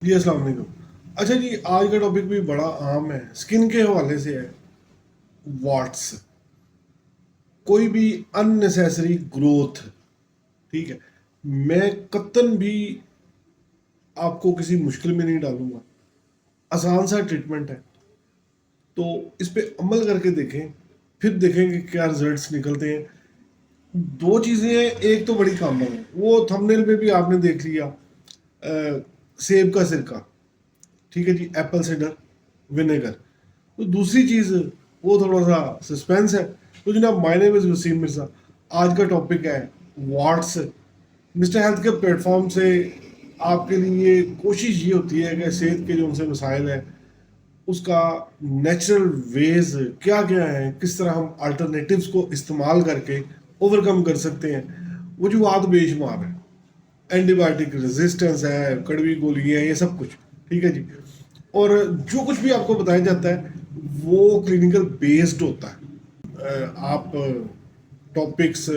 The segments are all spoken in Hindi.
जी अस्सलाम वालेकुम। अच्छा जी, आज का टॉपिक भी बड़ा आम है, स्किन के हवाले से है। वॉट्स, कोई भी अननेसेसरी ग्रोथ, ठीक है। मैं कतन भी आपको किसी मुश्किल में नहीं डालूंगा। आसान सा ट्रीटमेंट है, तो इस पे अमल करके देखें, फिर देखेंगे क्या रिजल्ट्स निकलते हैं। दो चीज़ें हैं, एक तो बड़ी कॉमन है, वो थंबनेल पे भी आपने देख लिया। सेब का सिरका, ठीक है जी, एप्पल साइडर विनेगर। तो दूसरी चीज़, वो थोड़ा सा सस्पेंस है। तो जनाब, my name is Waseem Mirza. आज का टॉपिक है वाट्स। मिस्टर हेल्थ के प्लेटफॉर्म से आपके लिए कोशिश ये होती है कि सेहत के जो उनसे मसाइल हैं उसका नेचुरल वेज क्या क्या है, किस तरह हम अल्टरनेटिव्स को इस्तेमाल करके ओवरकम कर सकते हैं। वजूहत बेशुमार है, एंटीबायोटिक रेजिस्टेंस है, कड़वी गोलियां हैं, ये सब कुछ, ठीक है जी। और जो कुछ भी आपको बताया जाता है वो क्लिनिकल बेस्ड होता है। आप टॉपिक्स,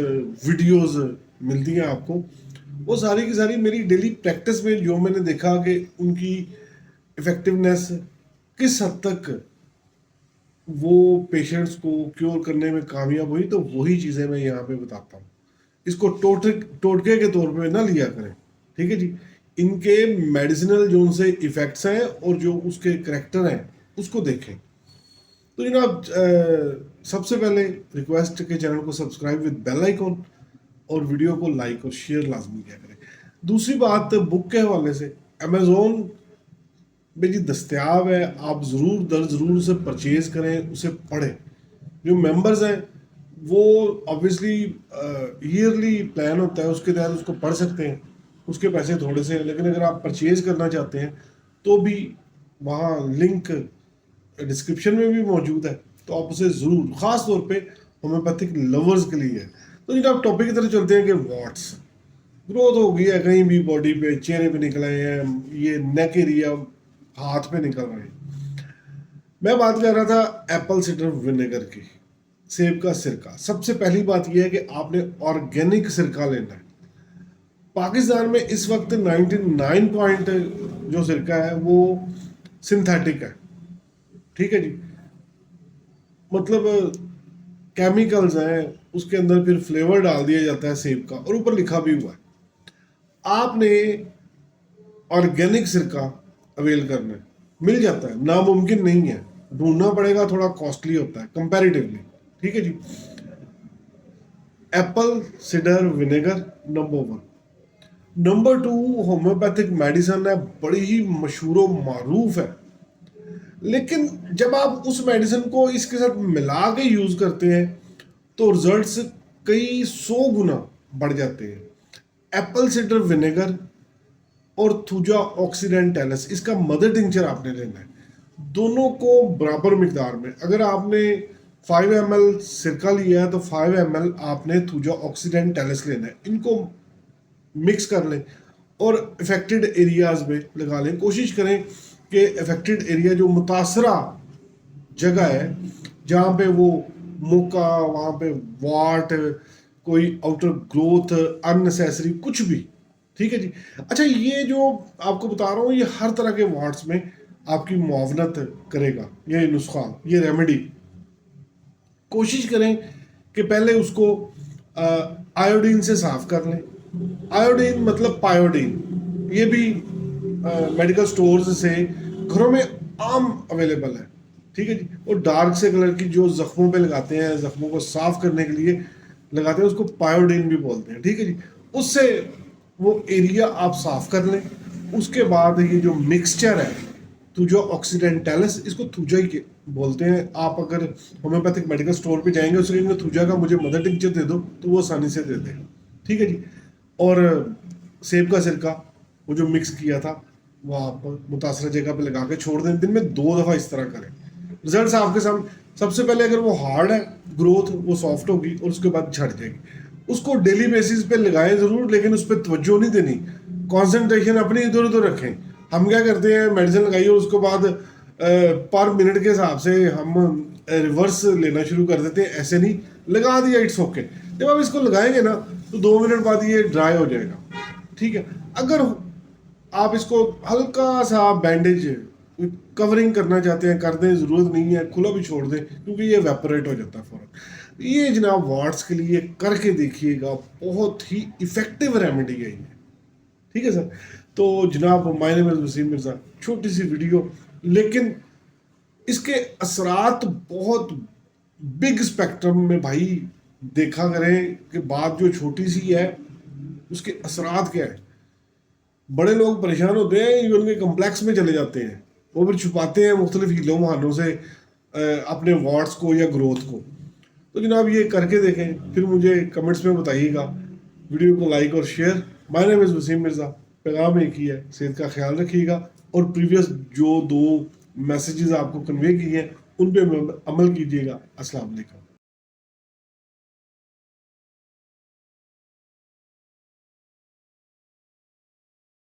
वीडियोस मिलती हैं आपको, वो सारी की सारी मेरी डेली प्रैक्टिस में जो मैंने देखा कि उनकी इफेक्टिवनेस किस हद तक वो पेशेंट्स को क्योर करने में कामयाब हुई, तो वही चीज़ें मैं यहाँ पे बताता हूँ। इसको टोटके के तौर पे ना लिया करें, ठीक है जी। इनके मेडिसिनल जो उनसे इफेक्ट्स हैं और जो उसके करेक्टर हैं उसको देखें। तो जनाब, सबसे पहले रिक्वेस्ट के चैनल को सब्सक्राइब विद बेल आइकॉन, और वीडियो को लाइक और शेयर लाजमी किया करें। दूसरी बात, बुक के हवाले से अमेजोन में जी दस्तियाब है, आप ज़रूर दर ज़रूर उसे परचेज़ करें, उसे पढ़ें। जो मेंबर्स हैं वो ऑब्वियसली ईयरली प्लान होता है, उसके तहत उसको पढ़ सकते हैं। उसके पैसे थोड़े से हैं, लेकिन अगर आप परचेज करना चाहते हैं तो भी वहाँ लिंक डिस्क्रिप्शन में भी मौजूद है, तो आप उसे ज़रूर, ख़ास तौर पे होम्योपैथिक लवर्स के लिए है। तो जी आप टॉपिक की तरफ चलते हैं कि वॉट्स ग्रोथ हो गई है कहीं भी बॉडी पे, चेहरे पे निकल आए हैं, ये नेक एरिया, हाथ पे निकल रहे हैं। मैं बात कर रहा था एप्पल साइडर विनेगर की, सेब का सिरका। सबसे पहली बात यह है कि आपने ऑर्गेनिक सिरका लेना है। पाकिस्तान में इस वक्त 99 पॉइंट जो सिरका है वो सिंथेटिक है, ठीक है जी। मतलब केमिकल्स हैं, उसके अंदर फिर फ्लेवर डाल दिया जाता है सेब का, और ऊपर लिखा भी हुआ है। आपने ऑर्गेनिक सिरका अवेल करना है, मिल जाता है, नामुमकिन नहीं है, ढूंढना पड़ेगा, थोड़ा कॉस्टली होता है कंपैरेटिवली, ठीक है जी। Apple cider vinegar number 1। Number 2, homeopathic medicine है, बड़ी ही मशहूर मारूफ है। लेकिन जब आप उस मेडिसिन को इसके साथ मिला के यूज करते हैं तो रिजल्ट्स कई 100 गुना बढ़ जाते हैं। एप्पल सिडर विनेगर और थूजा ऑक्सीडेंटैलिस, इसका मदर टिंचर आपने लेना है। दोनों को बराबर मिकदार में, अगर आपने 5 ml सिरका लिया है तो 5 ml आपने थूजा ऑक्सीडेंटैलिस लेना है। इनको मिक्स कर लें और इफेक्टेड एरियाज में लगा लें। कोशिश करें कि इफेक्टेड एरिया जो मुतासरा जगह है, जहाँ पे वो मोका, वहाँ पे वाट, कोई आउटर ग्रोथ, अननेसेसरी कुछ भी, ठीक है जी। अच्छा, ये जो आपको बता रहा हूँ ये हर तरह के वार्ड्स में आपकी मुआवनत करेगा, ये नुस्खा, ये रेमेडी। कोशिश करें कि पहले उसको आयोडीन से साफ कर लें। आयोडीन मतलब पायोडीन, ये भी मेडिकल स्टोर्स से घरों में आम अवेलेबल है, ठीक है जी। और डार्क से कलर की जो जख्मों पे लगाते हैं, जख्मों को साफ करने के लिए लगाते हैं, उसको पायोडीन भी बोलते हैं, ठीक है जी। उससे वो एरिया आप साफ कर लें। उसके बाद ये जो मिक्सचर है थूजा ऑक्सीडेंटैलिस, इसको थूजा ही बोलते हैं। आप अगर होम्योपैथिक मेडिकल स्टोर पे जाएंगे, उसके कहेंगे थूजा का मुझे मदर टिंचर दे दो, तो वो आसानी से दे देगा, ठीक है जी। और सेब का सिरका, वो जो मिक्स किया था, वो आप मुतासरा जगह पे लगा के छोड़ दें। दिन में 2 दफ़ा इस तरह करें, रिजल्ट आपके सामने। सबसे पहले अगर वो हार्ड है ग्रोथ, वो सॉफ्ट होगी और उसके बाद झड़ जाएगी। उसको डेली बेसिस पे लगाएं ज़रूर, लेकिन उस पर तवज्जो नहीं देनी, कॉन्सेंट्रेशन अपनी इधर उधर रखें। हम क्या करते हैं, मेडिसिन लगाइए, उसके बाद पर मिनट के हिसाब से हम रिवर्स लेना शुरू कर देते हैं। ऐसे नहीं, लगा दिया, इट्स ओके। जब आप इसको लगाएंगे ना तो 2 मिनट बाद ये ड्राई हो जाएगा, ठीक है। अगर आप इसको हल्का सा बैंडेज कवरिंग करना चाहते हैं कर दें, ज़रूरत नहीं है खुला भी छोड़ दें क्योंकि ये वेपोरेट हो जाता है फ़ौरन। ये जनाब वार्ड्स के लिए करके देखिएगा, बहुत ही इफ़ेक्टिव रेमेडी है ये। ठीक है सर। तो जनाब my name is Waseem Mirza, छोटी सी वीडियो लेकिन इसके असरात बहुत बिग स्पेक्ट्रम में भाई देखा करें कि बात जो छोटी सी है उसके असरात क्या है। बड़े लोग परेशान होते हैं, इवन के कम्प्लेक्स में चले जाते हैं, वो फिर छुपाते हैं मुख्तलिफ हीलों बहानों से अपने वार्ड्स को या ग्रोथ को। तो जनाब ये करके देखें, फिर मुझे कमेंट्स में बताइएगा। वीडियो को लाइक और share. My name is Waseem Mirza, पैगाम एक ही है, सेहत का ख्याल रखिएगा और प्रीवियस जो 2 मैसेजेस आपको कन्वे किए हैं उन पे अमल कीजिएगा। अस्सलाम वालेकुम।